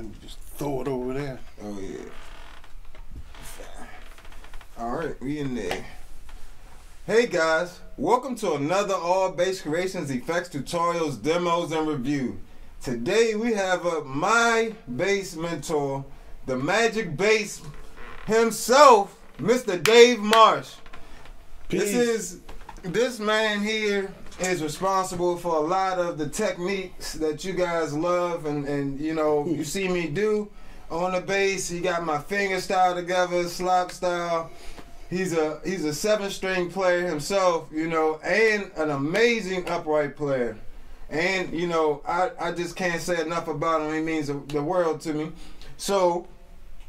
Let me just throw it over there. Oh yeah. All right, we in there. Hey guys, welcome to another All Bass Creations effects tutorials, demos, and review. Today we have my bass mentor, the magic bass himself, Mr. Dave Marsh. Peace. This man here is responsible for a lot of the techniques that you guys love and you know you see me do on the bass. He got my finger style together, slap style. He's a 7-string player himself, you know, and an amazing upright player. And you know, I just can't say enough about him. He means the world to me. So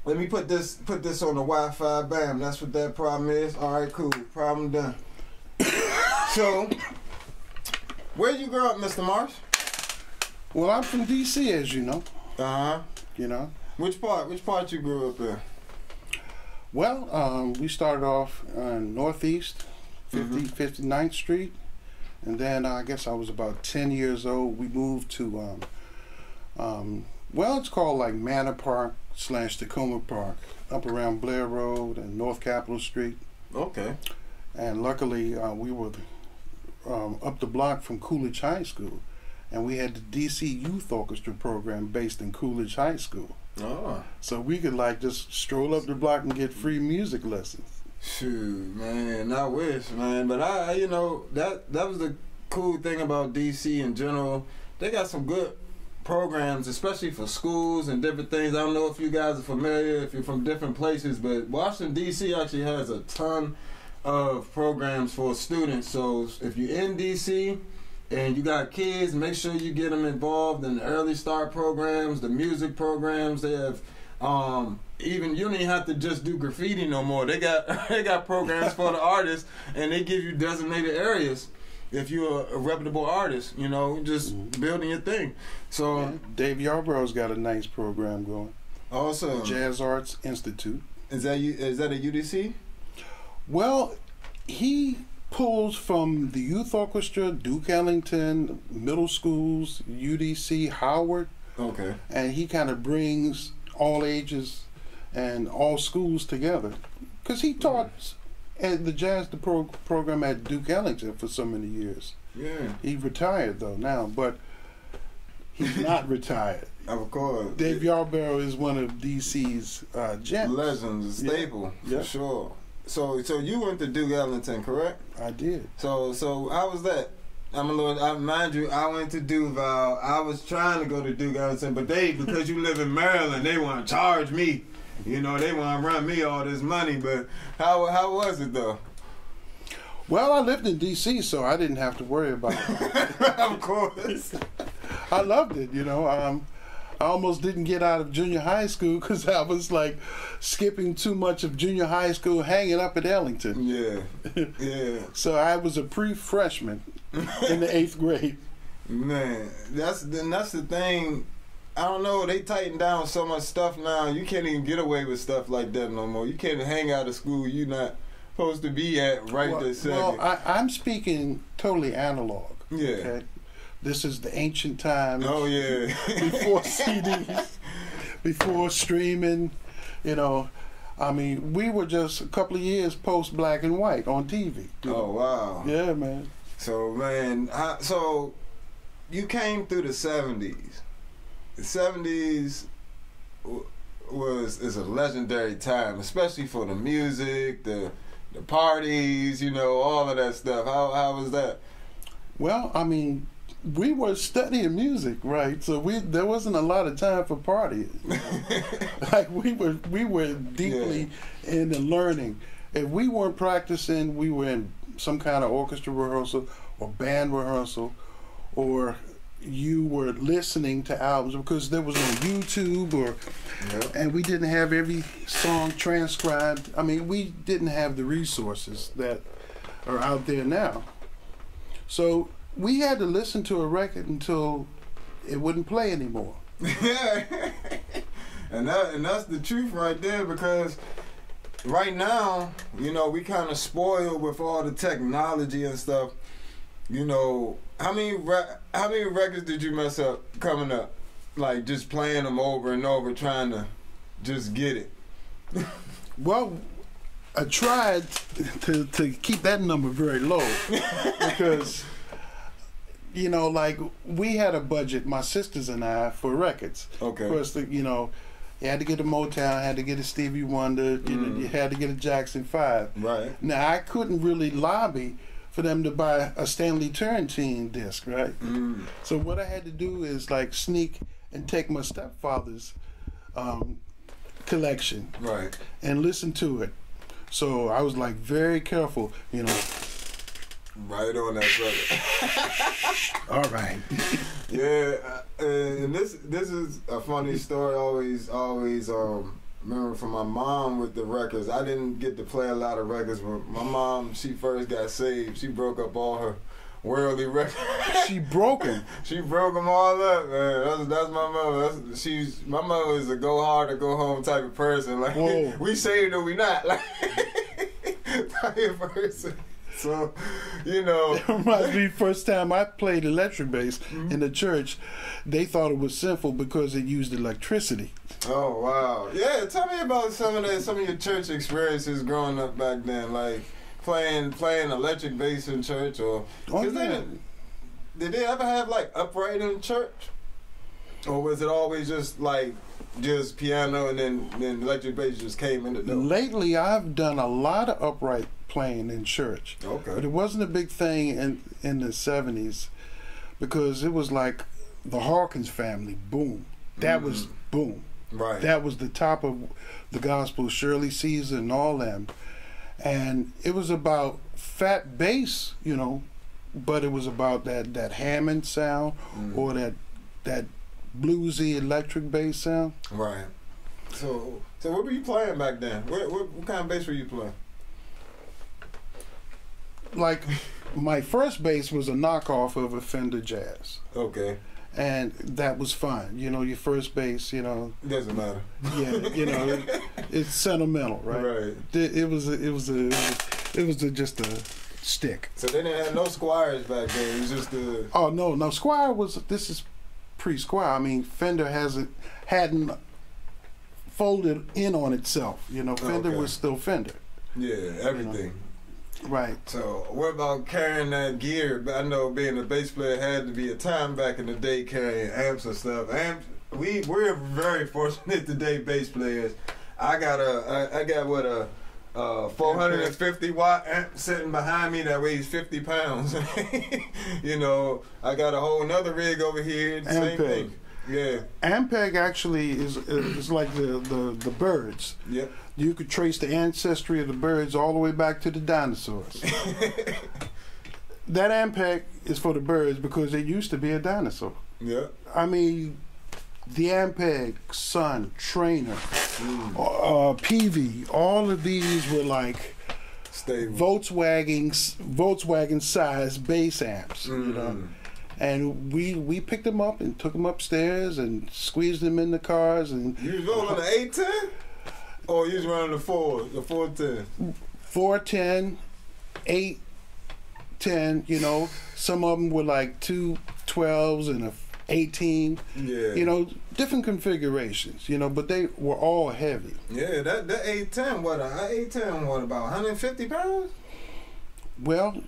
let me put this on the Wi-Fi. Bam, that's what that problem is. All right, cool. Problem done. So, where you grow up, Mr. Marsh? Well, I'm from D.C., as you know. You know. Which part you grew up in? Well, we started off on Northeast, 59th Street, and then I guess I was about 10 years old. We moved to, well, it's called like Manor Park / Tacoma Park, up around Blair Road and North Capitol Street. Okay. And luckily, we were up the block from Coolidge High School, and we had the D.C. Youth Orchestra program based in Coolidge High School. Oh. So we could like just stroll up the block and get free music lessons. Shoot, man, I wish, man. But I you know, that was the cool thing about DC in general. They got some good programs, especially for schools and different things. I don't know if you guys are familiar, if you're from different places, but Washington DC actually has a ton of programs for students. So if you're in DC and you got kids, make sure you get them involved in the early start programs, the music programs. They have even you don't even have to just do graffiti no more. They got programs for the artists, and they give you designated areas if you're a reputable artist. You know, just building your thing. So yeah, Dave Yarborough's got a nice program going. Also, Jazz Arts Institute. Is that a UDC? Well, he pulls from the youth orchestra, Duke Ellington, middle schools, UDC, Howard. Okay. And he kind of brings all ages and all schools together. Because he taught at the program at Duke Ellington for so many years. Yeah. He retired though now, but he's not retired. Of course. Dave Yarborough is one of DC's gems. Legends, a staple, for sure. So you went to Duke Ellington, correct? I did. So how was that? Mind you, I went to Duval. I was trying to go to Duke Ellington, but because you live in Maryland, they want to charge me. You know, they want to run me all this money. But how was it though? Well, I lived in D.C., so I didn't have to worry about it. Of course. I loved it, you know. I almost didn't get out of junior high school because I was like skipping too much of junior high school hanging up at Ellington. Yeah, yeah. So I was a pre-freshman in the 8th grade. Man, that's the thing. I don't know, they tightened down so much stuff now. You can't even get away with stuff like that no more. You can't hang out at school you're not supposed to be at this second. Well, I'm speaking totally analog. Yeah. Okay? This is the ancient times. Oh, yeah. Before CDs, before streaming, you know. I mean, we were just a couple of years post black and white on TV. Oh, wow. Yeah, man. So, man, so you came through the 70s. The 70s is a legendary time, especially for the music, the parties, you know, all of that stuff. How was that? Well, I mean, we were studying music, right? So there wasn't a lot of time for partying. Like we were deeply into learning. If we weren't practicing, we were in some kind of orchestra rehearsal or band rehearsal, or you were listening to albums because there was no YouTube and we didn't have every song transcribed. I mean, we didn't have the resources that are out there now. So we had to listen to a record until it wouldn't play anymore. Yeah, and that's the truth right there, because right now, you know, we kind of spoiled with all the technology and stuff. You know, how many records did you mess up coming up? like just playing them over and over, trying to just get it? Well, I tried to keep that number very low because, you know, like we had a budget, my sisters and I, for records. Okay. Of course, you know, you had to get a Motown, had to get a Stevie Wonder, you know, you had to get a Jackson 5. Right. Now, I couldn't really lobby for them to buy a Stanley Turrentine disc, right? So what I had to do is like sneak and take my stepfather's collection, Right. and listen to it. So I was like very careful, you know. Right on that, brother. All right. Yeah, and this is a funny story. Always remember from my mom with the records. I didn't get to play a lot of records. When my mom, she first got saved, she broke up all her worldly records. She broke them. She broke them all up, man. That's my mother. My mother is a go hard or go home type of person. Like, whoa, we saved or we not, like type of person. So, you know, it reminds me, first time I played electric bass in the church, they thought it was sinful because it used electricity. Oh wow! Yeah, tell me about some of your church experiences growing up back then, like playing electric bass in church, or did they ever have like upright in church, or was it always just like just piano and then electric bass just came in the door? Lately, I've done a lot of upright playing in church. Okay. But it wasn't a big thing in the 70s because it was like the Hawkins family, boom. That was boom. Right. That was the top of the gospel, Shirley Caesar and all them. And it was about fat bass, you know, but it was about that Hammond sound or that bluesy electric bass sound. Right. So what were you playing back then? What kind of bass were you playing? Like, my first bass was a knockoff of a Fender Jazz. Okay. And that was fun. You know, your first bass, you know. It doesn't matter. Yeah, you know, it's sentimental, right? Right. It was just a stick. So they didn't have no Squires back then. It was just the. Oh no, Squire this is pre-Squire. I mean, Fender hadn't folded in on itself. You know, Fender was still Fender. Yeah, everything. You know? Right. So what about carrying that gear? I know being a bass player had to be a time back in the day carrying amps and stuff. Amps, we're very fortunate today, bass players. I got a 450 watt amp sitting behind me that weighs 50 pounds. You know, I got a whole nother rig over here. Same thing. Yeah. Ampeg actually is like the birds. Yep. You could trace the ancestry of the birds all the way back to the dinosaurs. That Ampeg is for the birds because it used to be a dinosaur. Yeah. I mean, the Ampeg, Sun, Trainer, PV, all of these were like stable Volkswagen size bass amps, you know. And we picked them up and took them upstairs and squeezed them in the cars. And you was rolling the 810, or you was running the 410? 410, 810. You know, some of them were like 2 12s and a 18. Yeah. You know, different configurations. You know, but they were all heavy. Yeah, that 810. What about 150 pounds? Well,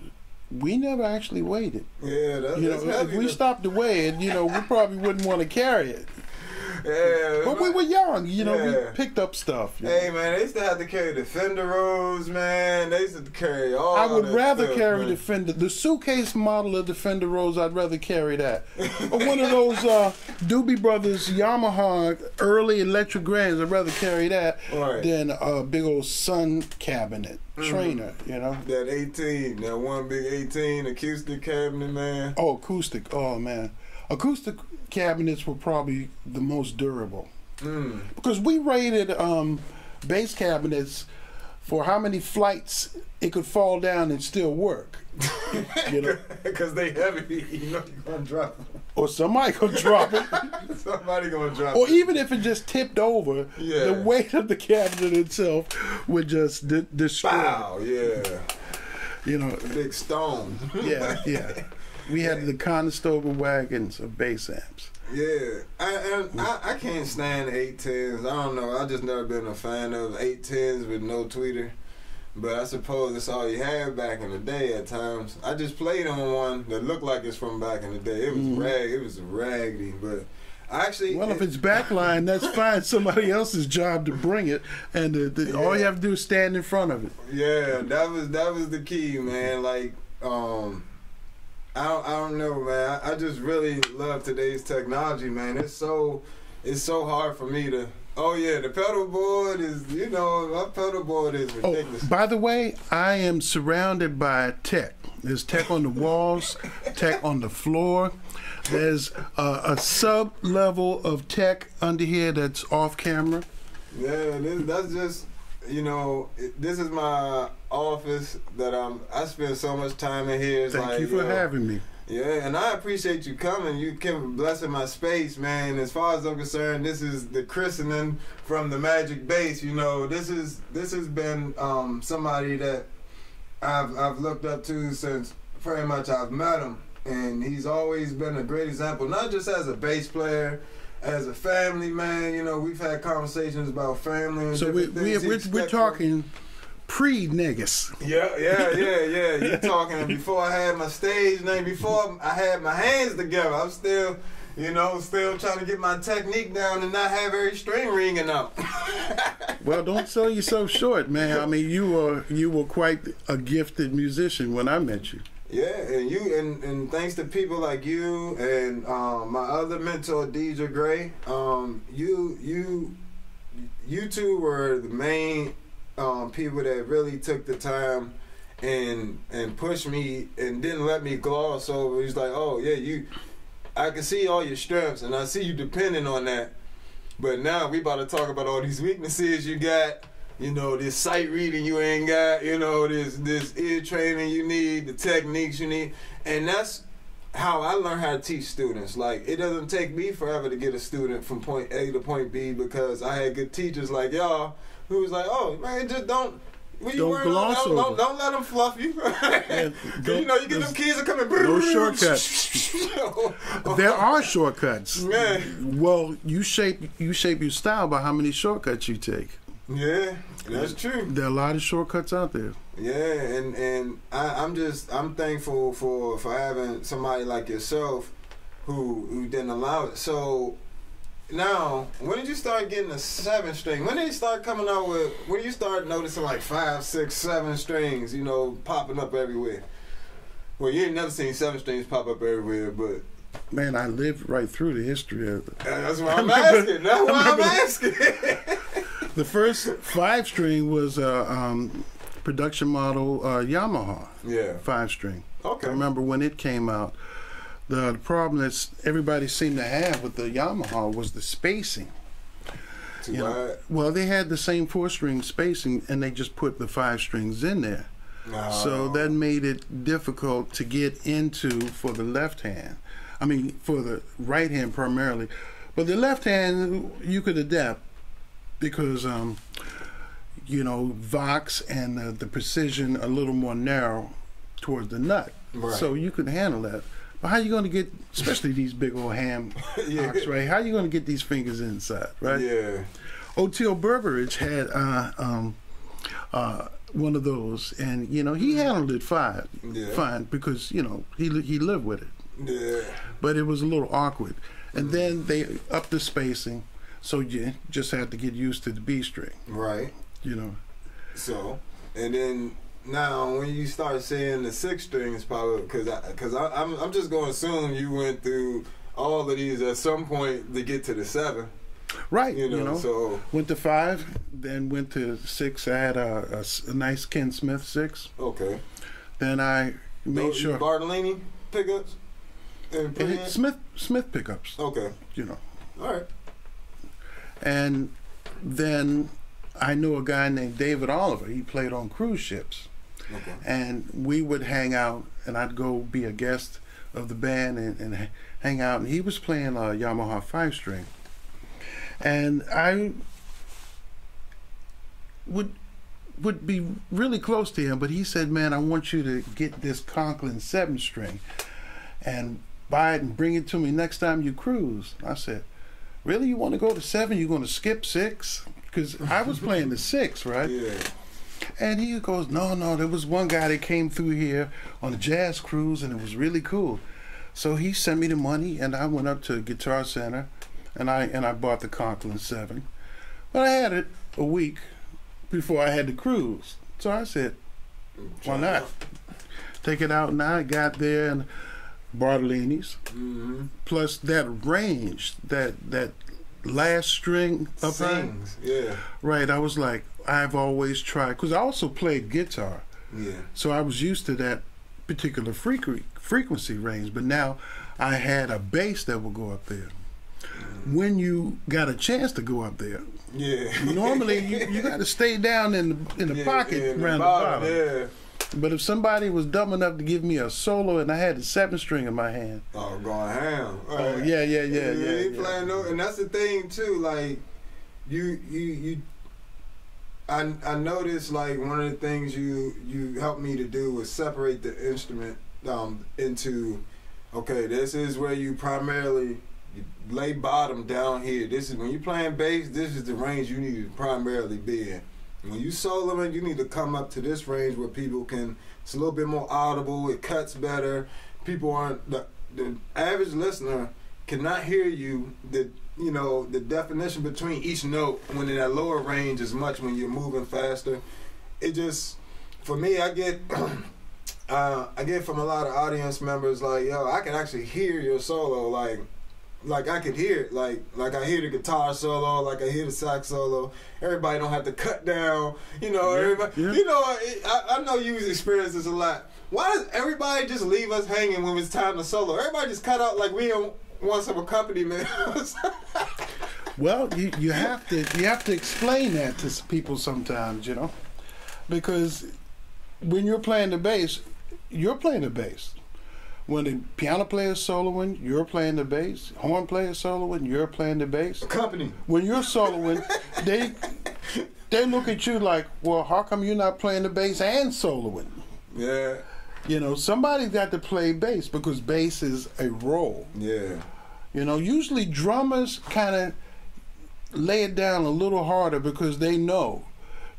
we never actually weighed it. Yeah, that's heavy. If we stopped to weigh it, you know, we probably wouldn't want to carry it. Yeah, but we were young, you know. We picked up stuff. Hey, man, they used to have to carry the Fender Rose, man. They used to carry all. I would rather stuff, carry man. the Fender, the suitcase model of the Fender Rose. I'd rather carry that. Or one of those Doobie Brothers Yamaha early electric grands. I'd rather carry that than a big old Sun cabinet Trainer. You know. That 18, that one big 18 acoustic cabinet, man. Oh, acoustic. Oh man, acoustic cabinets were probably the most durable because we rated bass cabinets for how many flights it could fall down and still work. You know, because they heavy, you know, you're gonna drop them. Or somebody gonna drop it. Somebody gonna drop it. Or even if it just tipped over, the weight of the cabinet itself would just destroy. Wow, yeah. You know, big stone. Yeah. We had the Conestoga wagons of bass amps. Yeah, I can't stand 810s. I don't know. I just never been a fan of 810s with no tweeter. But I suppose that's all you had back in the day at times. I just played on one that looked like it's from back in the day. It was it was raggedy, but actually, well, if it's backline, that's fine. Somebody else's job to bring it, and all you have to do is stand in front of it. Yeah, that was the key, man. Like, I don't know, man. I just really love today's technology, man. It's so hard for me to. Oh yeah, the pedal board is, my pedal board is ridiculous. Oh, by the way, I am surrounded by tech. There's tech on the walls, tech on the floor. There's a sub-level of tech under here that's off camera. Yeah, that's just, this is my office that I spend so much time in here. It's Thank you for having me. Yeah, and I appreciate you coming. You kept blessing my space, man. As far as I'm concerned, this is the christening from the Magic Bass. This has been somebody that I've looked up to since pretty much I've met him, and he's always been a great example, not just as a bass player, as a family man. We've had conversations about family. And so we're talking pre-niggas. Yeah. You talking before I had my stage name, before I had my hands together. I'm still, still trying to get my technique down and not have every string ringing up. Well, don't sell yourself short, man. I mean, you were quite a gifted musician when I met you. Yeah, and thanks to people like you and my other mentor, DJ Gray, you two were the main people that really took the time and pushed me and didn't let me gloss over. He's like, oh yeah, I can see all your strengths and I see you depending on that. But now we about to talk about all these weaknesses you got. This sight reading you ain't got. This ear training you need, the techniques you need, and that's how I learn how to teach students. Like, it doesn't take me forever to get a student from point A to point B because I had good teachers like y'all who was like, oh man, just don't. What you don't gloss over. Don't let them fluff you. Yeah, you get them kids that come in. No shortcuts. There are shortcuts. Man. Well, you shape your style by how many shortcuts you take. Yeah, that's true. There are a lot of shortcuts out there. Yeah, and I'm thankful for having somebody like yourself who didn't allow it. So now, when did you start getting a 7-string? When did you start coming out with? When did you start noticing like 5, 6, 7 strings? Popping up everywhere. Well, you ain't never seen 7 strings pop up everywhere, but. Man, I lived right through the history of it. That's why I'm asking. That's why I'm asking. The first 5-string was a production model Yamaha. Yeah. 5-string. Okay. I remember when it came out. The problem that everybody seemed to have with the Yamaha was the spacing. Too wide? Well, they had the same 4-string spacing, and they just put the 5 strings in there. No. So that made it difficult to get into for the left hand. I mean, for the right hand primarily. But the left hand, you could adapt because, Vox and the precision a little more narrow towards the nut. Right. So you could handle that. But how you going to get, especially these big old ham hocks, right? How you going to get these fingers inside, right? Yeah. Oteil Berberidge had one of those, and he handled it fine because he lived with it. Yeah. But it was a little awkward, and then they upped the spacing, so you just had to get used to the B string. Right. So, and then. Now, when you start saying the 6 strings, probably because I'm just going to assume you went through all of these at some point to get to the 7. Right. So went to 5, then went to 6. I had a nice Ken Smith 6. Okay. Then I made sure Bartolini pickups and Smith pickups. Okay. All right. And then I knew a guy named David Oliver. He played on cruise ships. Okay. And we would hang out, and I'd go be a guest of the band and hang out. And he was playing a Yamaha 5-string. And I would be really close to him, but he said, man, I want you to get this Conklin 7-string. and buy it and bring it to me next time you cruise. I said, really, you want to go to 7? You're going to skip 6? Because I was playing the 6, right? Yeah. And he goes, no, there was one guy that came through here on a jazz cruise, and it was really cool. So he sent me the money, and I went up to Guitar Center, and I bought the Conklin 7. But I had it a week before I had the cruise. So I said, why not? Take it out, and I got there, and Bartolini's, plus that range, that last string up Sings, yeah. Right, I was like, I've always tried, because I also played guitar. Yeah. So I was used to that particular frequency range, but now I had a bass that would go up there. When you got a chance to go up there, normally you got to stay down in the pocket around the bottom. Yeah. But if somebody was dumb enough to give me a solo and I had the 7-string in my hand, going ham. Oh yeah. You playing those, and that's the thing too. Like I noticed, like, one of the things you helped me to do was separate the instrument into, okay, this is where you primarily lay bottom down here. This is when you're playing bass. This is the range you need to primarily be in. When you soloing, you need to come up to this range where people can. It's a little bit more audible. It cuts better. People aren't the average listener cannot hear you. The definition between each note when in that lower range is much when you're moving faster. It just, for me, I get from a lot of audience members like, yo, I can actually hear your solo, like I could hear it, like I hear the guitar solo, like I hear the sax solo. Everybody don't have to cut down, everybody. Yeah. I know you've experienced this a lot. Why does everybody just leave us hanging when it's time to solo? Everybody just cut out like we don't want some accompaniment. Well, you have to explain that to people sometimes, because when you're playing the bass, you're playing the bass. When the piano player is soloing, you're playing the bass. Horn player is soloing, you're playing the bass. Company. When you're soloing, they look at you like, well, how come you're not playing the bass and soloing? Yeah. Somebody's got to play bass because bass is a role. Yeah. Usually drummers kind of lay it down a little harder because they know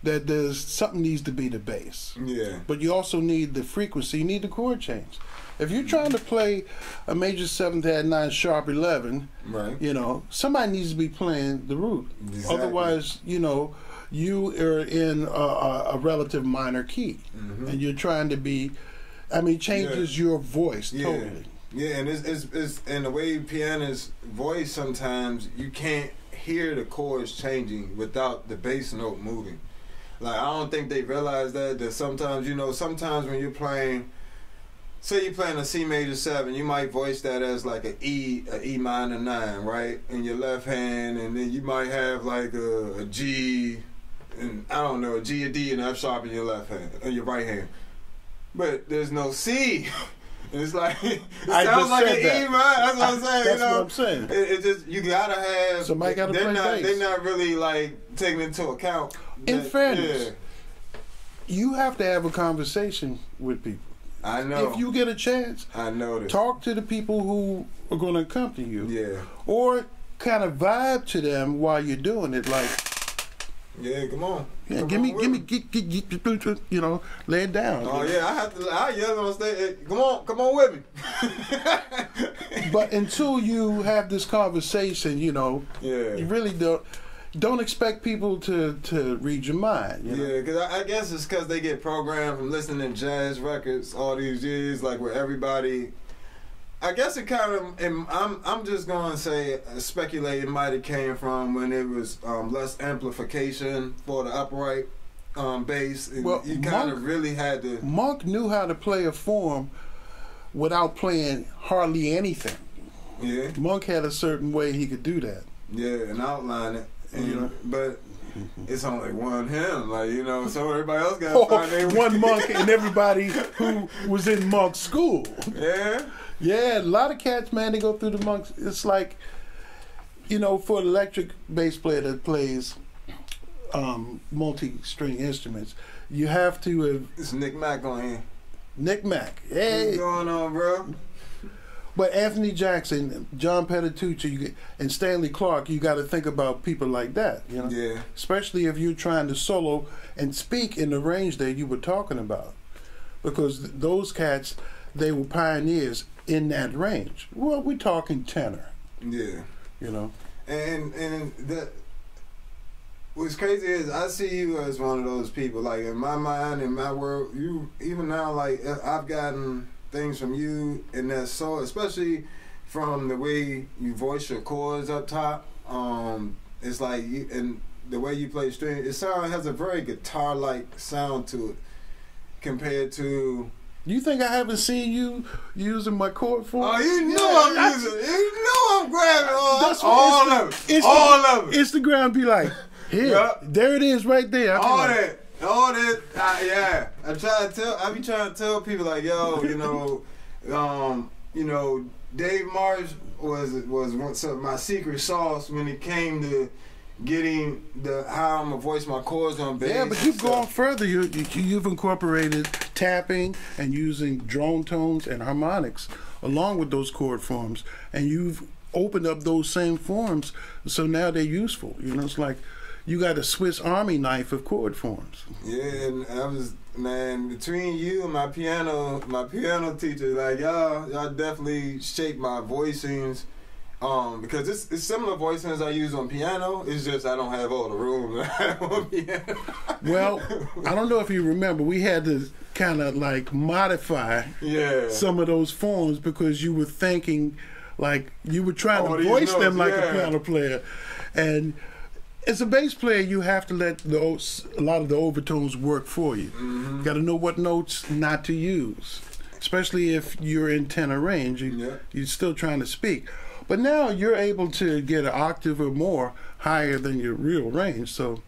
that there's something needs to be the bass. Yeah. But you also need the frequency. You need the chord change. If you're trying to play a major 7th add 9 sharp 11, right? Somebody needs to be playing the root. Exactly. Otherwise, you are in a relative minor key, and you're trying to be. Changes your voice totally. Yeah, and it's and the way pianists voice, sometimes you can't hear the chords changing without the bass note moving. Like, I don't think they realize that sometimes, sometimes when you're playing, say you're playing a C major 7, you might voice that as like a E minor 9, right, in your left hand, and then you might have like a G, and I don't know, a G, a D, and F sharp in your left hand, in your right hand. But there's no C. It's like, it sounds like an E minor. That's what I'm saying. That's what I'm saying. It just, you gotta have. Somebody gotta play bass. They're not really like taking into account. In fairness, you have to have a conversation with people. I know. If you get a chance, I know this. Talk to the people who are going to accompany you. Yeah. Or kind of vibe to them while you're doing it, like. Yeah, come on. Yeah, come give me, on, lay it down. Oh yeah, I yell on stage. Hey, come on with me. But until you have this conversation, you really don't expect people to read your mind. Yeah, because I guess it's because they get programmed from listening to jazz records all these years, like where everybody. I guess it kind of, I'm just going to say, speculate it might have came from when it was less amplification for the upright bass. Well, you kind of really had to. Monk knew how to play a form without playing hardly anything. Yeah. Monk had a certain way he could do that. Yeah, and outline it. And, but it's only one him, so everybody else got to find their one Monk and everybody who was in Monk's school. Yeah. Yeah, a lot of cats, man, they go through the Monks. It's like, for an electric bass player that plays multi-string instruments, you have to have... It's Nick Mack on here. Nick Mack. Hey. What's going on, bro? But Anthony Jackson, John Petitucci, and Stanley Clarke, you got to think about people like that, you know? Yeah. Especially if you're trying to solo and speak in the range that you were talking about. Because those cats, they were pioneers in that range. Well, we're talking tenor. Yeah. You know? And that what's crazy is I see you as one of those people. Like in my mind, in my world, you even now, like I've gotten things from you, and that's so, especially from the way you voice your chords up top. It's like and the way you play string, it has a very guitar-like sound to it compared to. You think I haven't seen you using my chord form? Oh, you know I'm using. You know I'm grabbing all of it. All of it. Instagram be like, here, yep. There it is, right there. All that. Yeah. I be trying to tell people like, yo, Dave Marsh was my secret sauce when it came to getting how I'm gonna voice my chords on bass. Yeah, but you've gone further. You've incorporated tapping and using drone tones and harmonics along with those chord forms, and you've opened up those same forms, so now they're useful. It's like you got a Swiss Army knife of chord forms. Yeah, and between you and my piano teacher, like y'all definitely shaped my voicings. Because it's similar voicings I use on piano. It's just I don't have all the room that I have on piano. Well, I don't know if you remember, we had to kind of like modify some of those forms because you were thinking like you were trying to voice notes, them like a piano player, and as a bass player, you have to let a lot of the overtones work for you. Mm-hmm. You got to know what notes not to use, especially if you're in tenor range. You're still trying to speak. But now you're able to get an octave or more higher than your real range, so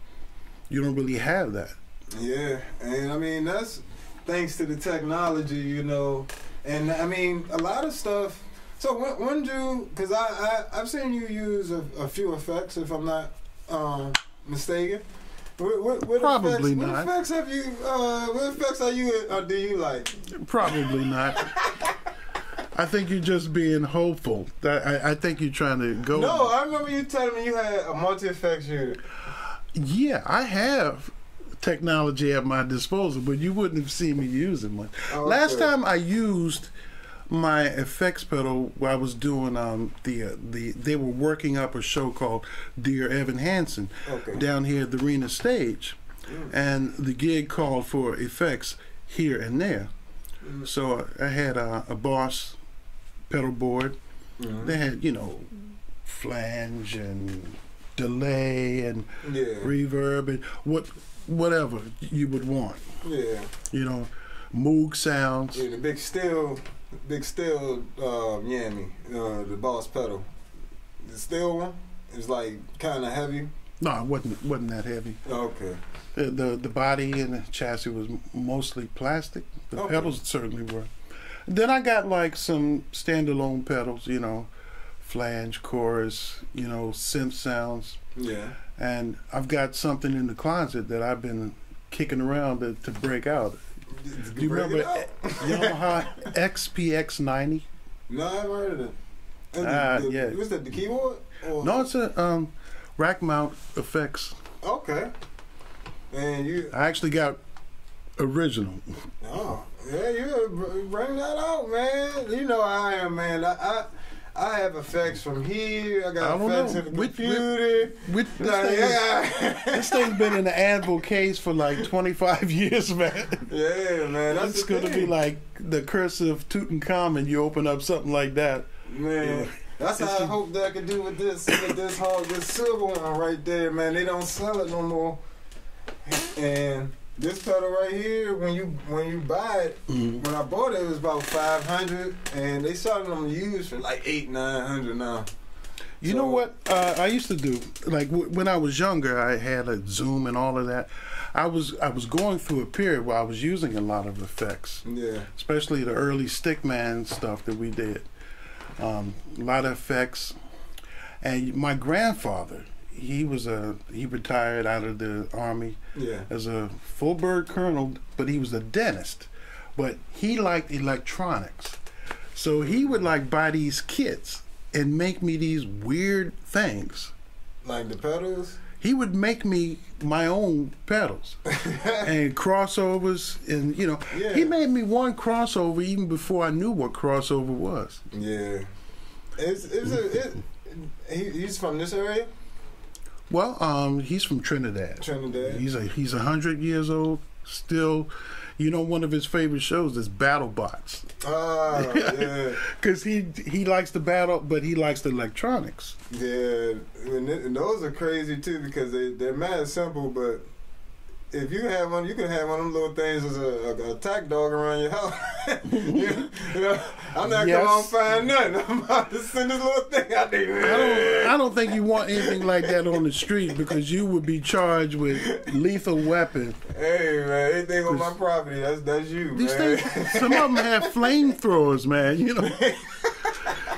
you don't really have that. Yeah, and I mean, that's thanks to the technology, and I mean, a lot of stuff. So when because I've seen you use a few effects, if I'm not mistaken. What Probably effects, not. What effects have you? What effects do you like? Probably not. I think you're just being hopeful. I think you're trying to go. No, I remember you telling me you had a multi-effects unit. Yeah, I have technology at my disposal, but you wouldn't have seen me using much. Oh, okay. Last time I used my effects pedal, I was doing they were working up a show called Dear Evan Hansen down here at the Arena Stage, and the gig called for effects here and there. So I had a Boss pedal board. They had flange and delay and reverb and whatever you would want. Moog sounds. Yeah, the big steel Yami, the Boss pedal. The steel one is like kind of heavy. No, it wasn't that heavy. Okay. The body and the chassis was mostly plastic. The pedals certainly were. Then I got like some standalone pedals, flange, chorus, synth sounds. Yeah. And I've got something in the closet that I've been kicking around to break out. Do you remember Yamaha XPX90? No, I haven't heard of it. Yeah. Was that the keyboard? Or? No, it's a rack mount effects. Okay. And I actually got original. Oh, yeah, you bring that out, man. You know how I am, man. I have effects from here. I got effects in the computer. This thing's been in the Anvil case for like 25 years, man. Yeah, man. It's going to be like the curse of Tutankhamun. You open up something like that. Man. That's how I hope that I could do with this silver one right there, man. They don't sell it no more. And this pedal right here, when you buy it, when I bought it was about $500, and they selling them used for like $800-900 now. You know what I used to do? Like when I was younger, I had a Zoom and all of that. I was going through a period where I was using a lot of effects. Yeah. Especially the early Stickman stuff that we did. A lot of effects. And my grandfather, he retired out of the Army as a full bird colonel, but he was a dentist. But he liked electronics. So he would like buy these kits and make me these weird things. Like the pedals? He would make me my own pedals and crossovers, and you know, he made me one crossover even before I knew what crossover was. Yeah, he's from this area. Well, he's from Trinidad. He's 100 years old still. You know, one of his favorite shows is BattleBots. Oh, yeah. Because he likes the battle, but he likes the electronics. Yeah, and those are crazy too because they're mad simple, but if you have one, you can have one of them little things as a attack dog around your house. you know, I'm not going to find nothing. I'm about to send this little thing out there. I don't think you want anything like that on the street because you would be charged with lethal weapon. Hey man, anything on my property, that's you, these man. Things, some of them have flamethrowers, man. You know.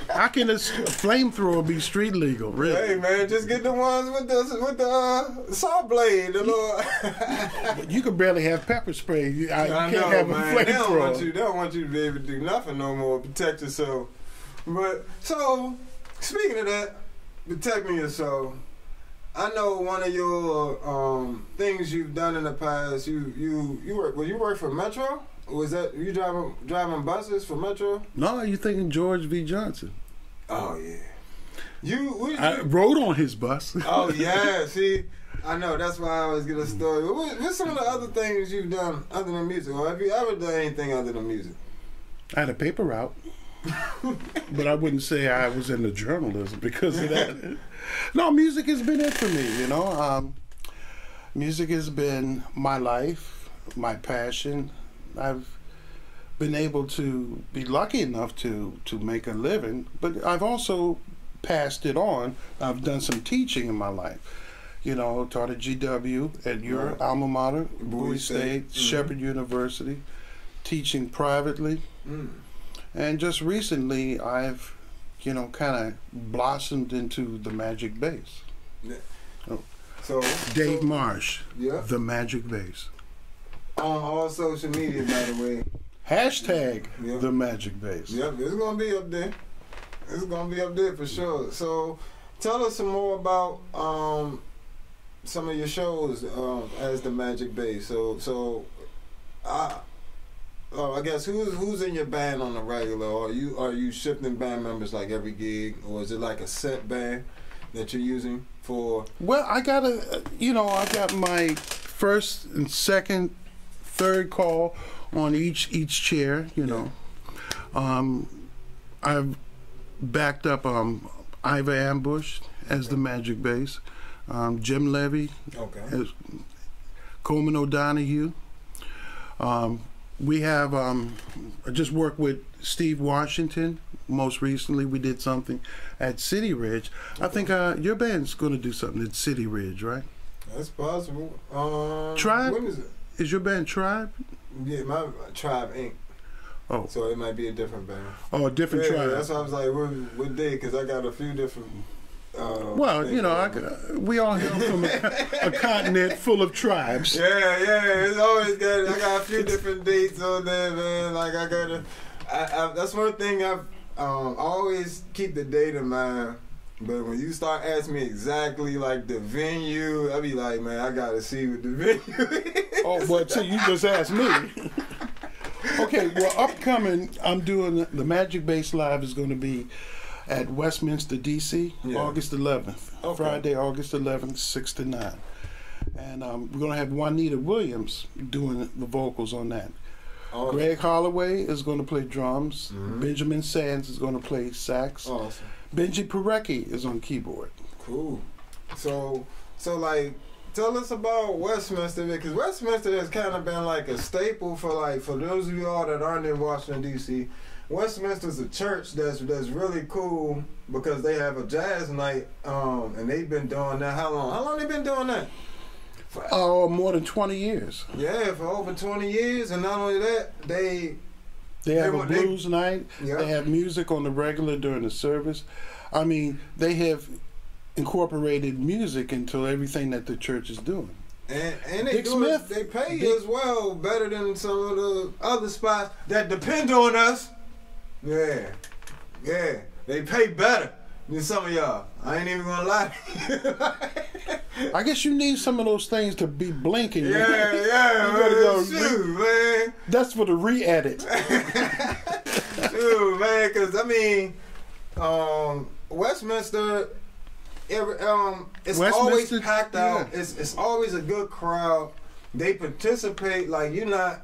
How can a flamethrower be street legal, really? Hey man, just get the ones with the saw blade. The little you could barely have pepper spray. You can't know, have a man. flamethrower. They don't want you to be able to do nothing no more. Protect yourself. But so speaking of that, protecting yourself. I know one of your things you've done in the past. You work for Metro. Was that you driving buses for Metro? No, you thinking George V. Johnson? Oh yeah. I rode on his bus. Oh yeah. See, I know that's why I always get a story. What's some of the other things you've done other than music? Or have you ever done anything other than music? I had a paper route, but I wouldn't say I was into journalism because of that. No, music has been it for me. You know, music has been my life, my passion. I've been able to be lucky enough to make a living, but I've also passed it on. I've done some teaching in my life. You know, taught at GW, at your alma mater, Bowie State, Shepherd University, teaching privately. And just recently, I've, you know, kind of blossomed into the Magic Bass. So Dave Marsh, yeah. The Magic Bass. On all social media, by the way. Hashtag The Magic Bass. Yep, it's going to be up there. It's going to be up there for sure. So tell us some more about some of your shows as The Magic Bass. So I guess who's in your band on the regular? Or are you shifting band members like every gig? Or is it like a set band that you're using for? Well, I got my first and second, third call on each chair, you know. I've backed up Ivor Ambush as the Magic Bass, Jim Levy as Coleman O'Donoghue. We have I just worked with Steve Washington. Most recently we did something at City Ridge. I think your band's going to do something at City Ridge, right? That's possible. Tribe? When is it? Is your band Tribe? Yeah, my Tribe Inc. Oh. So it might be a different band. Oh, a different Tribe. That's why I was like, what day? Because I got a few different... well, you know, we all hail from a continent full of tribes. Yeah, it's always good. I got a few different dates on there, man. Like, that's one thing I've always keep the date in mind. But when you start asking me exactly like the venue, I be like, man, I gotta see what the venue is. Oh, well, so you just asked me. Okay, well, upcoming, I'm doing the Magic Bass Live is going to be at Westminster, D.C., August 11th. Okay. Friday, August 11th, 6 to 9. And we're going to have Juanita Williams doing the vocals on that. Oh. Greg Holloway is going to play drums. Benjamin Sands is going to play sax. Awesome. Benji Parecki is on keyboard. Cool. So like, tell us about Westminster, because Westminster has kind of been like a staple for those of you all that aren't in Washington D.C. Westminster's a church that's really cool because they have a jazz night, and they've been doing that. How long? How long they been doing that? Oh, more than 20 years. Yeah, for over 20 years, and not only that, they have a blues night. Yeah. They have music on the regular during the service. I mean, they have incorporated music into everything that the church is doing. And they they pay as well better than some of the other spots that depend on us. Yeah. Yeah. They pay better than some of y'all. I ain't even gonna lie. I guess you need some of those things to be blinking. Yeah, yeah, you gotta go shoot, man. That's for the re-edit. Dude, man, because I mean, Westminster, it's always packed out. Yeah. It's always a good crowd. They participate. Like, you're not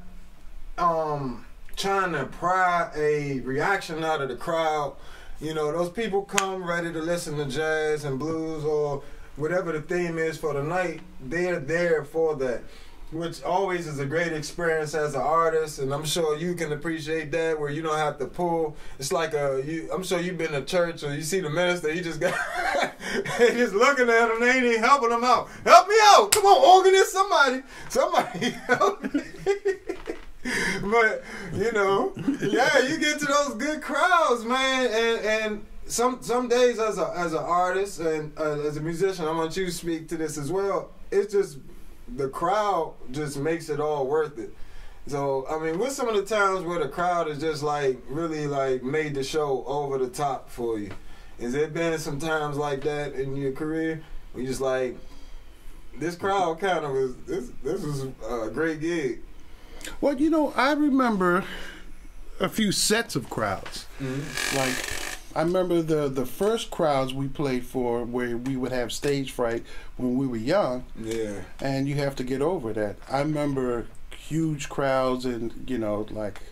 trying to pry a reaction out of the crowd. You know, those people come ready to listen to jazz and blues or whatever the theme is for the night. They're there for that, which always is a great experience as an artist, and I'm sure you can appreciate that, where you don't have to pull. It's like I'm sure you've been to church or you see the minister, he just got they just looking at him, they ain't even helping him out. Help me out! Come on, organist, somebody help me. But you know, yeah, you get to those good crowds, man, and some days as an artist and as a musician, I want you to speak to this as well. It's just the crowd just makes it all worth it. So I mean, what's some of the times where the crowd is just like really like made the show over the top for you? Has there been some times like that in your career where you just like, this crowd kind of was this was a great gig? Well, you know, I remember a few sets of crowds. Mm-hmm. Like, I remember the first crowds we played for where we would have stage fright when we were young. Yeah. And you have to get over that. I remember huge crowds and, you know, like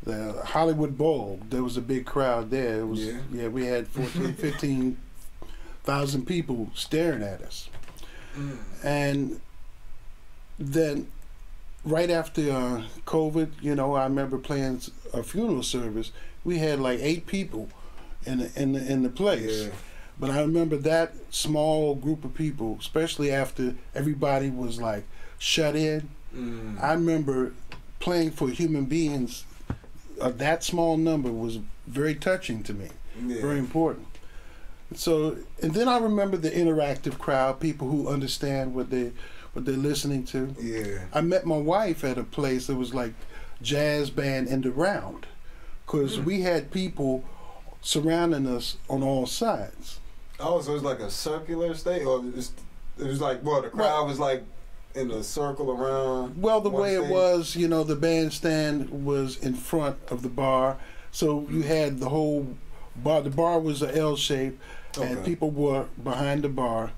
the Hollywood Bowl. There was a big crowd there. It was, yeah, we had 14, 15,000 people staring at us. Mm. And then right after COVID, you know, I remember playing a funeral service. We had like 8 people in the place. Yeah. But I remember that small group of people, especially after everybody was like shut in. Mm. I remember playing for human beings. That small number was very touching to me, very important. So, and then I remember the interactive crowd, people who understand what they're listening to. Yeah. I met my wife at a place that was like jazz band in the round, because we had people surrounding us on all sides. Oh, so it was like a circular stage, or it was like, well, the crowd was like in a circle around. Well, the way it was, you know, the bandstand was in front of the bar, so you had the whole bar. The bar was an L shape, and people were behind the bar.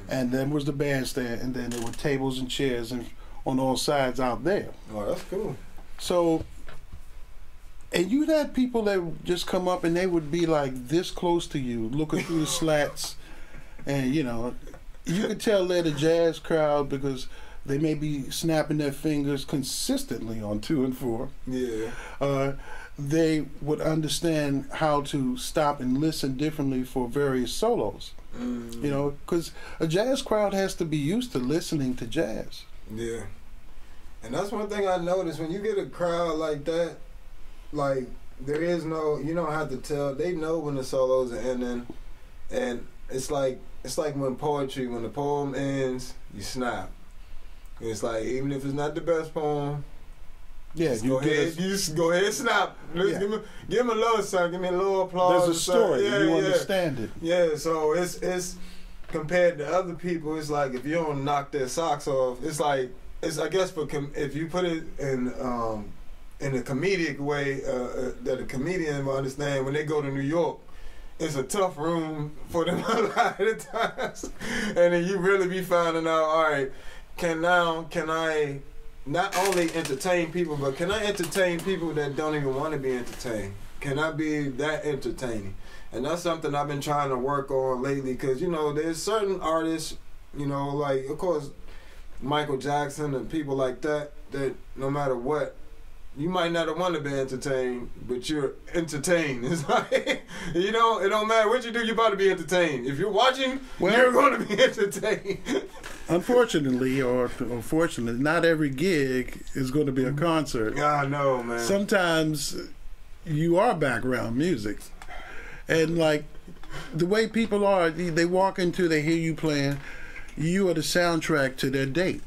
And then was the bandstand, and then there were tables and chairs and on all sides out there. Oh, that's cool. So, and you'd had people that would just come up and they would be like this close to you, looking through the slats, and you know, you could tell they're the jazz crowd because they may be snapping their fingers consistently on 2 and 4. Yeah. They would understand how to stop and listen differently for various solos. Mm. You know, because a jazz crowd has to be used to listening to jazz. Yeah. And that's one thing I noticed, when you get a crowd like that, like, there is no, you don't have to tell, they know when the solos are ending. And it's like when poetry, when the poem ends, you snap. It's like, even if it's not the best poem, yeah, you just go ahead and snap. Yeah. Give him a little something. Give me a little applause. There's a story. Yeah, you understand it. Yeah, so it's compared to other people. It's like if you don't knock their socks off, it's like I guess if you put it in a comedic way that a comedian will understand. When they go to New York, it's a tough room for them a lot of times, and then you really be finding out. All right, can I not only entertain people, but can I entertain people that don't even want to be entertained? Can I be that entertaining? And that's something I've been trying to work on lately, because, you know, there's certain artists, you know, like, of course, Michael Jackson and people like that no matter what, you might not want to be entertained, but you're entertained. It's like, you know, it don't matter what you do, you're about to be entertained. If you're watching, you're going to be entertained. Unfortunately, or fortunately, not every gig is going to be a concert. I know, man. Sometimes you are background music. And like the way people are, they walk into, they hear you playing, you are the soundtrack to their date.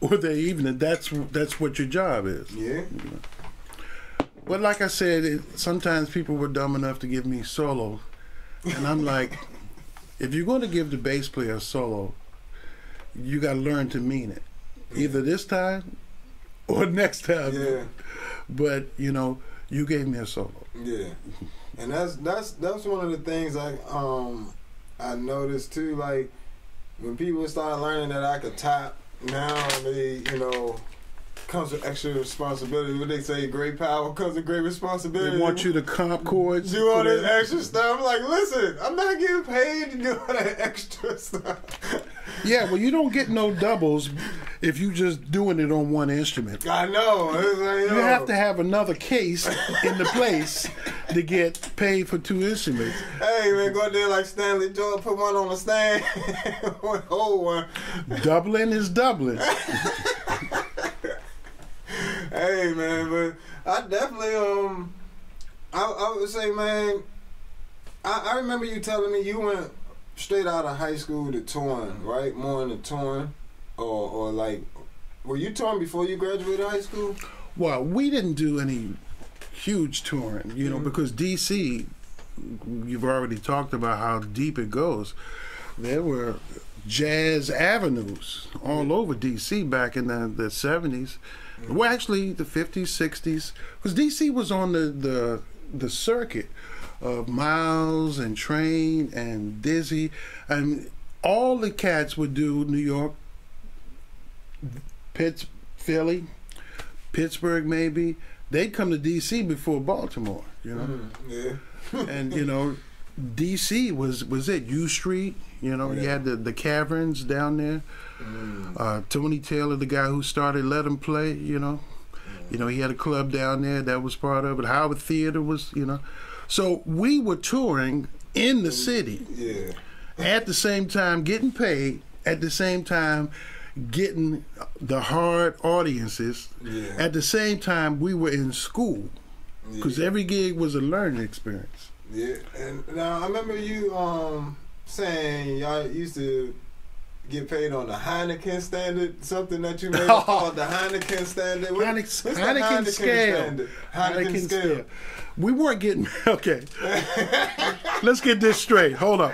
Or their evening. That's what your job is. Yeah. But like I said, sometimes people were dumb enough to give me solo, and I'm like, if you're going to give the bass player a solo, you got to learn to mean it, either this time or next time. Yeah. But you know, you gave me a solo. Yeah, and that's one of the things I noticed too. Like when people started learning that I could tap, now they comes with extra responsibility. What they say, great power comes with great responsibility. They want you to comp chords, do all this extra stuff. I'm like, listen, I'm not getting paid to do all that extra stuff. Yeah, well, you don't get no doubles if you just doing it on one instrument. I know. It's like, you have to have another case in the place to get paid for two instruments. Hey, man, go out there like Stanley Jordan, put one on the stand, hold one. Doubling is doubling. Hey, man, but I definitely, I would say, man, I remember you telling me you went straight out of high school to touring, right? More into touring, or like, were you touring before you graduated high school? Well, we didn't do any huge touring, you know, because DC, you've already talked about how deep it goes. There were jazz avenues all over DC back in the 70s. Well, actually, the 50s, 60s, because DC was on the circuit of Miles and Train and Dizzy, and all the cats would do New York, Philly, Pittsburgh, maybe. They'd come to DC before Baltimore, you know. Yeah. And you know, DC was it. U Street, you know, you had the caverns down there. Tony Taylor, the guy who started Let 'Em Play, you know, he had a club down there that was part of it. Howard Theater was, you know. So we were touring in the city, at the same time getting paid, at the same time getting the hard audiences. At the same time, we were in school, because every gig was a learning experience. Yeah, and now I remember you saying y'all used to get paid on the Heineken standard, something that you made called the Heineken standard. Heineken scale. Heineken scale. We weren't getting, okay. Let's get this straight. Hold up.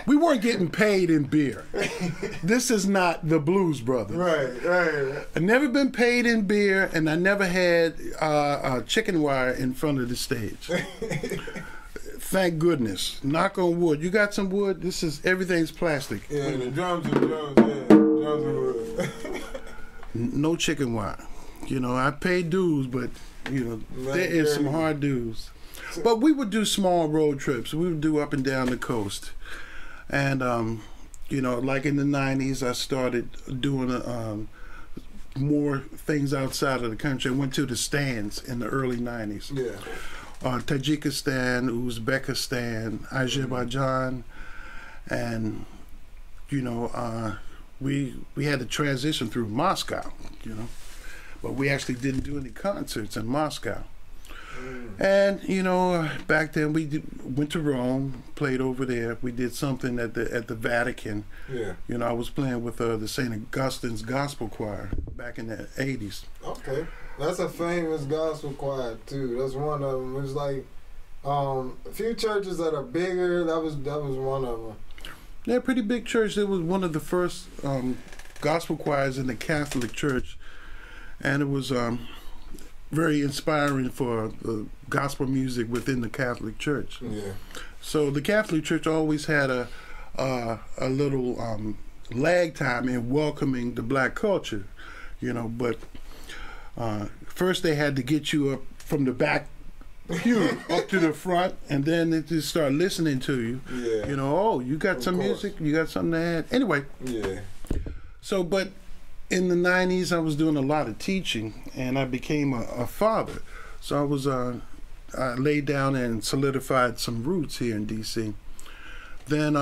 We weren't getting paid in beer. This is not the Blues Brothers. Right. I've never been paid in beer, and I never had chicken wire in front of the stage. Thank goodness. Knock on wood. You got some wood? Everything's plastic. Yeah, the drums are wood. No chicken wire. You know, I paid dues, but you know, there is some hard dues. But we would do small road trips. We would do up and down the coast. And, you know, like in the 90s, I started doing more things outside of the country. I went to the stands in the early 90s. Yeah. Tajikistan, Uzbekistan, Azerbaijan. And, you know, we had to transition through Moscow, you know. But we actually didn't do any concerts in Moscow. And you know, back then we went to Rome, played over there. We did something at the Vatican. Yeah. You know, I was playing with the St. Augustine's Gospel Choir back in the 80s. Okay, that's a famous gospel choir too. That's one of them. It's like a few churches that are bigger. That was one of them. Yeah, pretty big church. It was one of the first gospel choirs in the Catholic Church, and it was very inspiring for gospel music within the Catholic Church. Yeah. So the Catholic Church always had a little lag time in welcoming the black culture, you know. But first they had to get you up from the back pew up to the front, and then they just start listening to you. Yeah. You know, oh, you got some music, you got something to add. Anyway. Yeah. So, but in the 90s, I was doing a lot of teaching, and I became a father. So I laid down and solidified some roots here in D.C. Then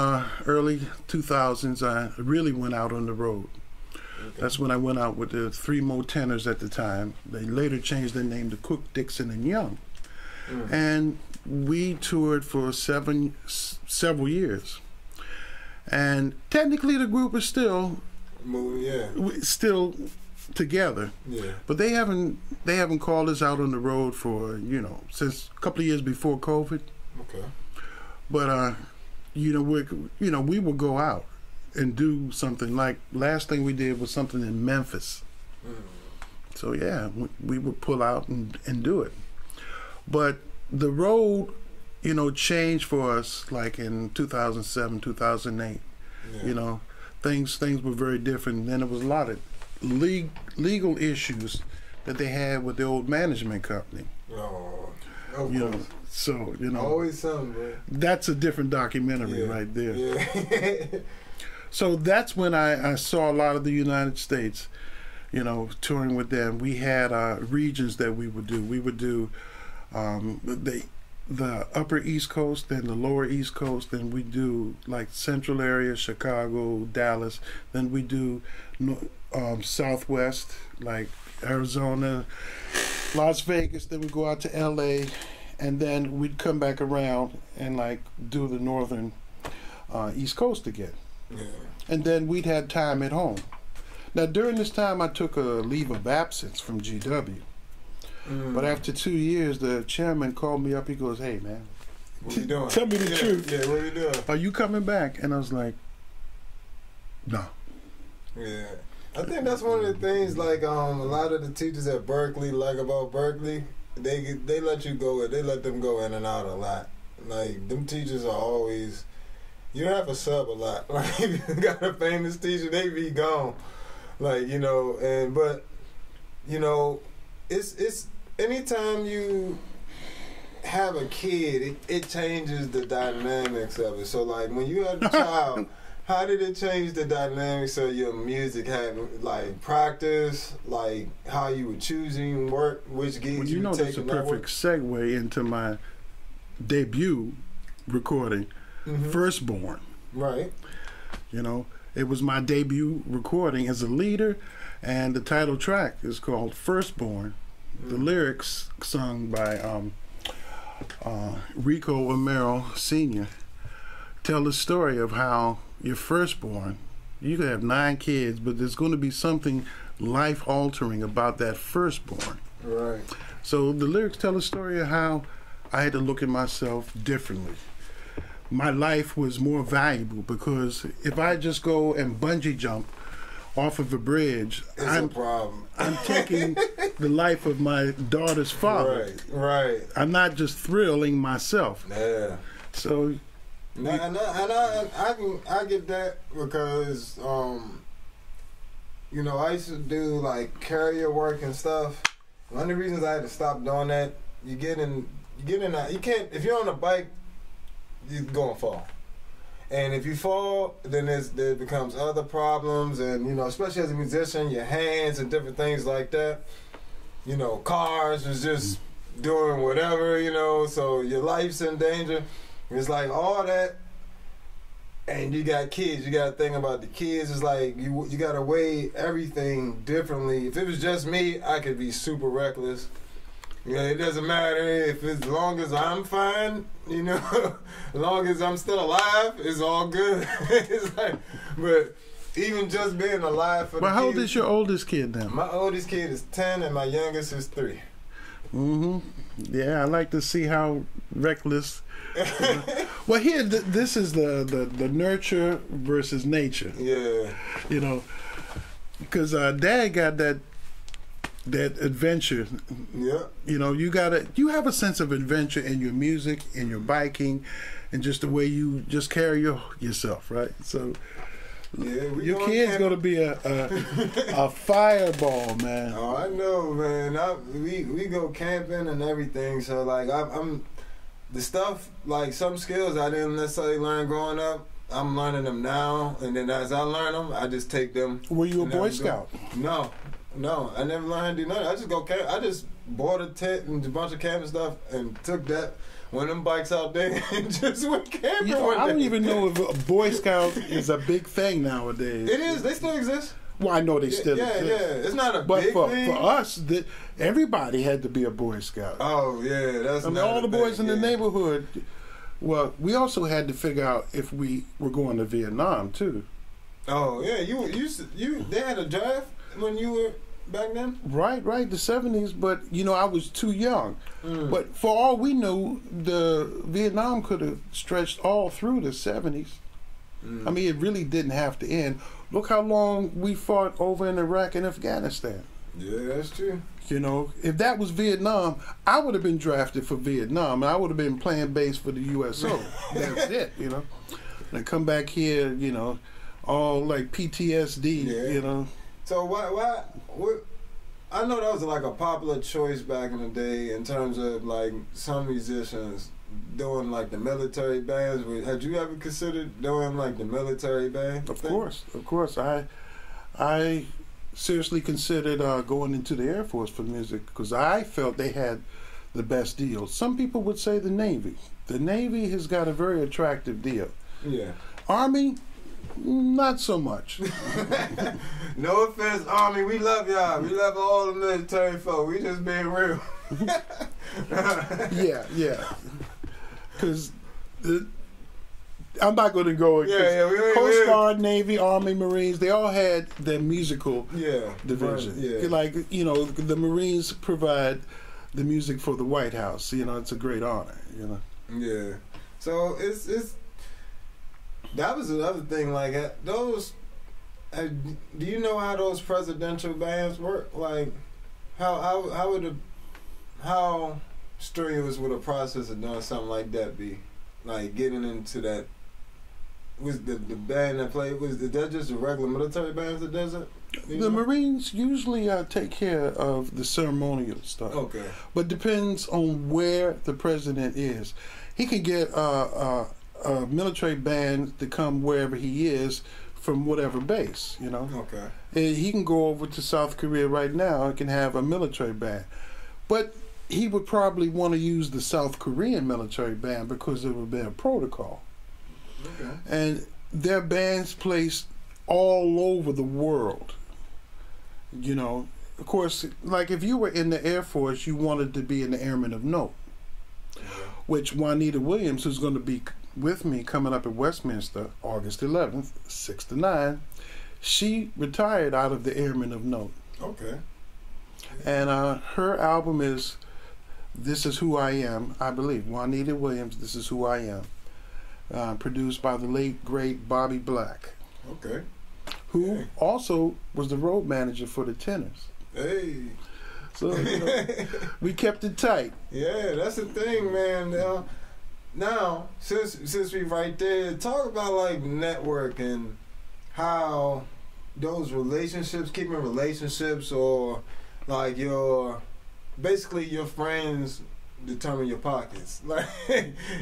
early 2000s, I really went out on the road. Okay. That's when I went out with the 3 Mo Tenors at the time. They later changed their name to Cook, Dixon, and Young. And we toured for several years. And technically the group is still together. Yeah. But they haven't called us out on the road for, since a couple of years before COVID. Okay. But we would go out and do something. Like last thing we did was something in Memphis. So yeah, we would pull out and do it. But the road, changed for us like in 2007, 2008. Yeah. Things were very different. Then there was a lot of legal issues that they had with the old management company. Oh, of course. So always something, man. That's a different documentary right there. Yeah. So that's when I saw a lot of the United States, touring with them. We had regions that we would do. We would do the upper East Coast and the lower East Coast. Then we do like central area, Chicago, Dallas. Then we do Southwest, like Arizona, Las Vegas. Then we go out to LA, and then we'd come back around and like do the northern East Coast again. Yeah. And then we'd had time at home. Now during this time I took a leave of absence from GW. But after 2 years the chairman called me up. He goes, "Hey man, what you doing? Tell me the truth. Yeah, what you doing? Are you coming back?" And I was like, "No." Yeah. I think that's one of the things like a lot of the teachers at Berkeley like about Berkeley, they let you go, they let them go in and out a lot. Like them teachers are always, you have a sub a lot. Like if you got a famous teacher, they be gone. Like, but it's anytime you have a kid, it changes the dynamics of it. So like when you had a child, how did it change the dynamics of your music? Having like practice, like how you were choosing work, which gigs you were taking. That's a perfect segue into my debut recording, Firstborn. Right. It was my debut recording as a leader, and the title track is called Firstborn. The lyrics sung by Rico Amaro Sr. tell the story of how your firstborn, you could have 9 kids, but there's going to be something life-altering about that firstborn. Right. So the lyrics tell the story of how I had to look at myself differently. My life was more valuable because if I just go and bungee jump off of a bridge, a problem. I'm taking the life of my daughter's father. Right. I'm not just thrilling myself. Yeah. So. I get that because I used to do like carrier work and stuff. One of the reasons I had to stop doing that, you can't, if you're on a bike, you're gonna fall. And if you fall, then there becomes other problems, and especially as a musician, your hands and different things like that. Cars is just doing whatever, so your life's in danger. It's like all that, and you got kids. You got to think about the kids. It's like you got to weigh everything differently. If it was just me, I could be super reckless. It doesn't matter if as long as I'm fine, as long as I'm still alive, it's all good. It's like, but even just being alive for the kids. How old is your oldest kid now? My oldest kid is 10 and my youngest is 3. Yeah, I like to see how reckless. Well, here, this is the nurture versus nature. Yeah. Because Dad got that adventure. Yeah. You have a sense of adventure in your music, in your biking, and just the way you just carry yourself, right? So your kid's gonna be a fireball, man. Oh, I know, man. We go camping and everything. So like I'm the stuff, like some skills I didn't necessarily learn growing up, I'm learning them now, and then as I learn them, I just take them. Were you a Boy Scout? No, I never learned how to do nothing. I just go camp. I just bought a tent and a bunch of camping stuff and took that, one of them bikes out there and just went camping. I don't even know if a Boy Scout is a big thing nowadays. It is. They still exist. Well, I know they still exist. Yeah. It's not a big thing. But for us, everybody had to be a Boy Scout. Oh, yeah. All the boys in the neighborhood. Well, we also had to figure out if we were going to Vietnam, too. Oh, yeah. You they had a draft when you were back then? Right, the 70s. But you know, I was too young. But for all we knew, the Vietnam could have stretched all through the 70s. I mean, it really didn't have to end. Look how long we fought over in Iraq and Afghanistan. Yeah, that's true. You know, if that was Vietnam, I would have been drafted for Vietnam, and I would have been playing bass for the USO. That's it, you know. And come back here, you know, all like PTSD, you know. So why I know that was like a popular choice back in the day in terms of like some musicians doing like the military bands. Had you ever considered doing like the military band? Of course. I seriously considered going into the Air Force for music because I felt they had the best deals. Some people would say the Navy. The Navy has got a very attractive deal. Yeah. Army, not so much. No offense, Army. We love y'all. We love all the military folk. We just being real. Yeah. Because I'm not going to go. Coast Guard, Navy, Army, Marines, they all had their musical division. Yeah. Like, you know, the Marines provide the music for the White House. You know, it's a great honor, you know. Yeah. So it's that was another thing. Like those, do you know how those presidential bands work? Like how strenuous would a process of doing something like that be? Like getting into that. Was the band that played, was that just the regular military bands that does it? The Marines usually take care of the ceremonial stuff. Okay. But depends on where the president is. He can get a military band to come wherever he is from whatever base, you know. Okay. And he can go over to South Korea right now and can have a military band. But he would probably want to use the South Korean military band because it would be a protocol. Okay. And their bands placed all over the world. You know, of course, like if you were in the Air Force, you wanted to be in the Airmen of Note, which Juanita Williams, who's going to be with me coming up at Westminster August 11th, 6 to 9, she retired out of the Airmen of Note. Okay. And her album is This Is Who I Am, I believe. Juanita Williams, This Is Who I Am. Produced by the late, great Bobby Black. Okay. Who also was the road manager for the Tenors. Hey. So, you know, we kept it tight. Yeah, that's the thing, man. Now, since we right there, talk about like network and how those relationships, keeping relationships, or like basically your friends determine your pockets. Like,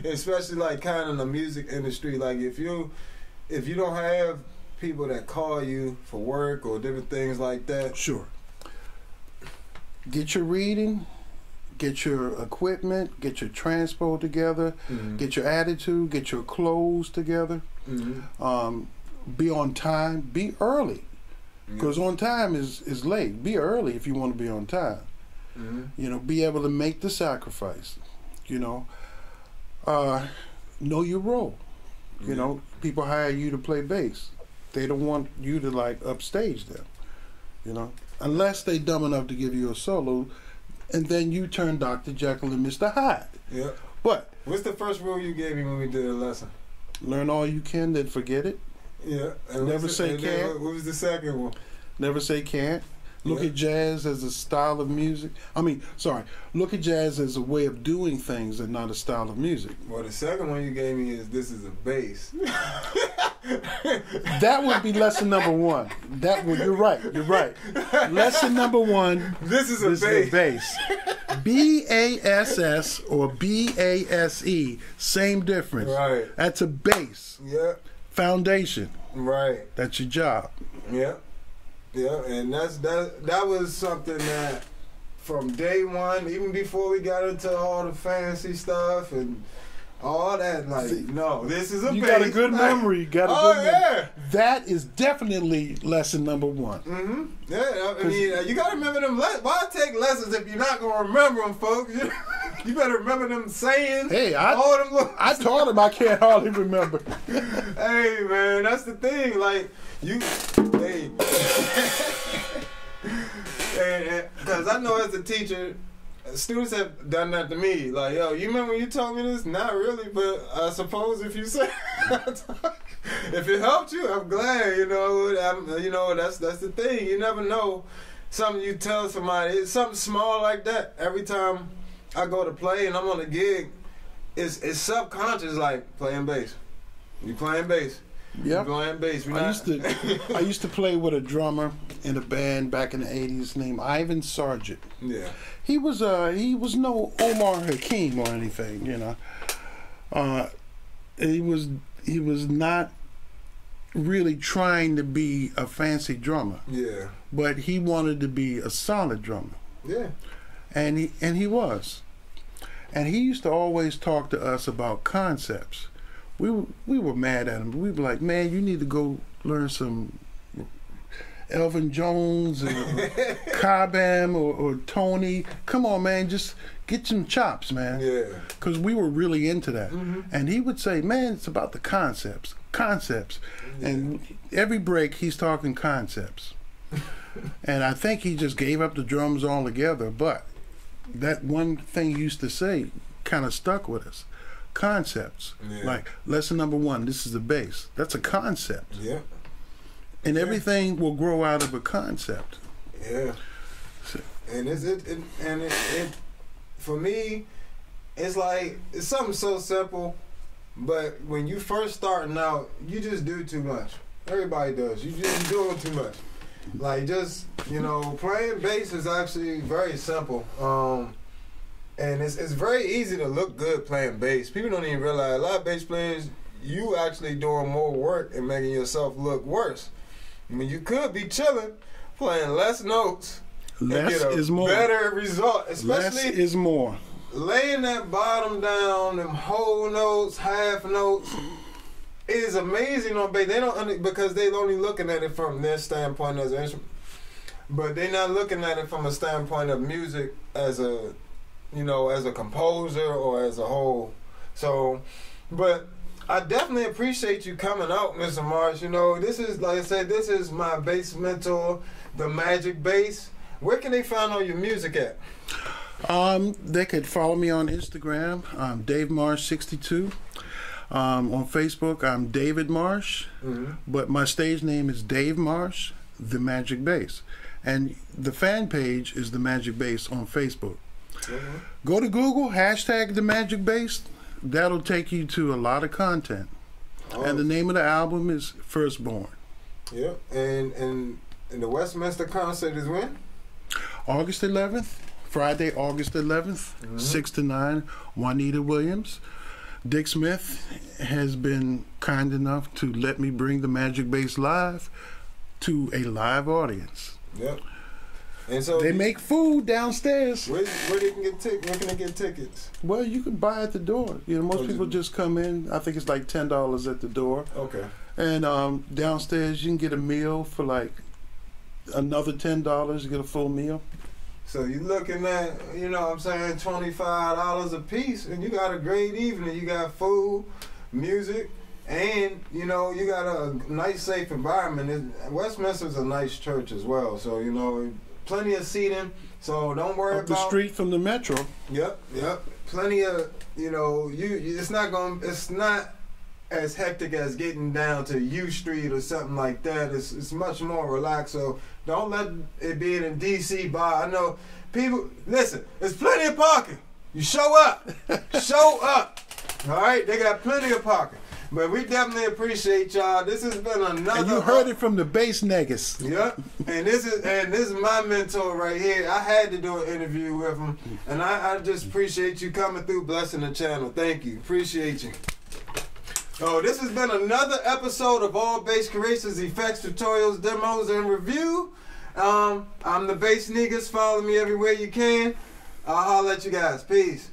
especially like kind of in the music industry. Like if you don't have people that call you for work or different things like that. Sure. Get your reading, get your equipment, get your transpo together, get your attitude, get your clothes together. Be on time, be early. Because on time is late. Be early if you want to be on time. You know, be able to make the sacrifice. You know, know your role. You know, people hire you to play bass. They don't want you to like upstage them. You know, unless they dumb enough to give you a solo, and then you turn Dr. Jekyll and Mr. Hyde. Yeah. But what's the first rule you gave me when we did a lesson? Learn all you can, then forget it. Yeah. And never say can't. What was the second one? Never say can't. Look at jazz as a style of music. Look at jazz as a way of doing things and not a style of music. Well, the second one you gave me is this is a bass. That would be lesson number one. You're right. Lesson number one. This is a bass. BASS or BASE, same difference. Right. That's a base. Yeah. Foundation. Right. That's your job. Yeah. Yeah, and that was something that from day one, even before we got into all the fancy stuff and all that, like, no, this is a bass. You got a good memory. Yeah. That is definitely lesson number one. Yeah, I mean, you got to remember them. Why take lessons if you're not going to remember them, folks? You better remember them saying. Hey, I taught him. I can't hardly remember. Hey, man, that's the thing. Like, hey, I know as a teacher, students have done that to me. Like, yo, you remember when you told me this? Not really, but I suppose if you say, if it helped you, I'm glad. You know, that's the thing. You never know. Something you tell somebody, it's something small like that. Every time I go to play and I'm on a gig, it's subconscious, like playing bass. You playing bass. Yep. You playing bass. I used to play with a drummer in a band back in the '80s named Ivan Sargent. Yeah. He was no Omar Hakim or anything, you know. He was not really trying to be a fancy drummer. Yeah. But he wanted to be a solid drummer. Yeah. And he was. And he used to always talk to us about concepts. We were mad at him. We were like, man, you need to go learn some Elvin Jones or Cobham or Tony. Come on, man, just get some chops, man. Yeah. Because we were really into that. Mm-hmm. And he would say, man, it's about the concepts. Yeah. And every break, he's talking concepts. And I think he just gave up the drums altogether. But that one thing he used to say kind of stuck with us. Concepts. Yeah. Like, lesson number 1, this is the bass. That's a concept. Yeah. And everything will grow out of a concept. Yeah. And it for me, it's like, it's something so simple, but when you first starting out, you just do too much. Everybody does. You just doing too much. Like, just, you know, playing bass is actually very simple. And it's very easy to look good playing bass. People don't even realize, a lot of bass players, you actually doing more work and making yourself look worse. I mean, you could be chilling, playing less notes, Less and get a is more. better result. Less Especially is more. laying that bottom down, them whole notes, half notes, is amazing on bass. They don't, because they're only looking at it from their standpoint as an instrument, but they're not looking at it from a standpoint of music as a, you know, as a composer or as a whole. So, but I definitely appreciate you coming out, Mr. Marsh. You know, this is, like I said, this is my bass mentor, the Magic Bass. Where can they find all your music at? They could follow me on Instagram. I'm Dave Marsh 62. On Facebook, I'm David Marsh, but my stage name is Dave Marsh, the Magic Bass, and the fan page is the Magic Bass on Facebook. Go to Google, hashtag the Magic Bass. That'll take you to a lot of content. And the name of the album is Firstborn. Yeah, and the Westminster concert is when? August 11th, Friday, August 11th, 6 to 9, Juanita Williams. Dick Smith has been kind enough to let me bring the Magic Bass live to a live audience. Yep. And so they make food downstairs. Where they can get where can they get tickets? Well, you can buy at the door. You know, most people just come in. I think it's like $10 at the door. Okay. And downstairs you can get a meal for like another $10. You get a full meal. So you're looking at, you know what I'm saying, $25 a piece, and you got a great evening. You got food, music, and, you know, you got a nice, safe environment. Westminster's a nice church as well, so, you know, plenty of seating, so don't worry about... Up the street from the metro. Yep. Plenty of, you know, it's not as hectic as getting down to U Street or something like that. It's much more relaxed, so don't let it be in D.C. bar. I know people, listen, there's plenty of parking. You show up. Show up. All right? They got plenty of parking. But we definitely appreciate y'all. This has been another... And you heard it from the bass niggas. Yep. And this is my mentor right here. I had to do an interview with him. And I just appreciate you coming through, blessing the channel. Thank you. Appreciate you. Oh, this has been another episode of All Bass Creations, Effects, Tutorials, Demos, and Review. I'm the Bass Niggas. Follow me everywhere you can. I'll holler at you guys. Peace.